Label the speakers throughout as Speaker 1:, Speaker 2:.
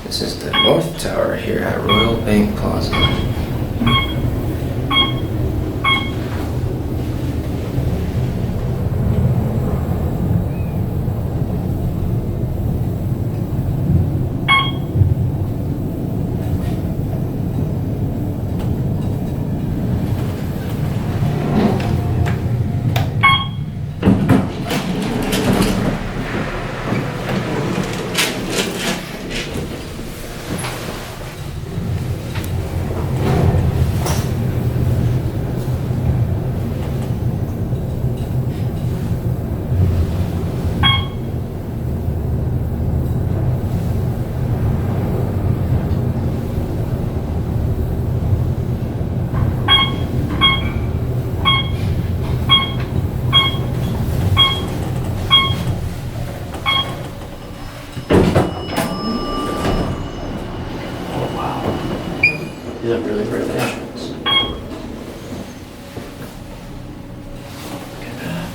Speaker 1: This is the North Tower here at Royal Bank Plaza.
Speaker 2: Is that really where the entrance? Look at that.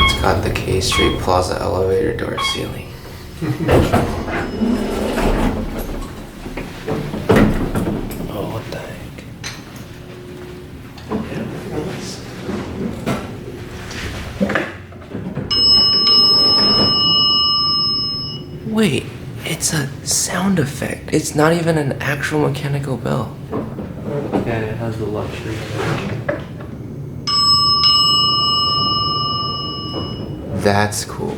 Speaker 1: It's got the K Street Plaza elevator door ceiling.
Speaker 2: Oh, what the heck? Yeah, nice.
Speaker 1: Wait, it's a sound effect. It's not even an actual mechanical bell.
Speaker 2: Yeah, it has the luxury connection.
Speaker 1: That's cool.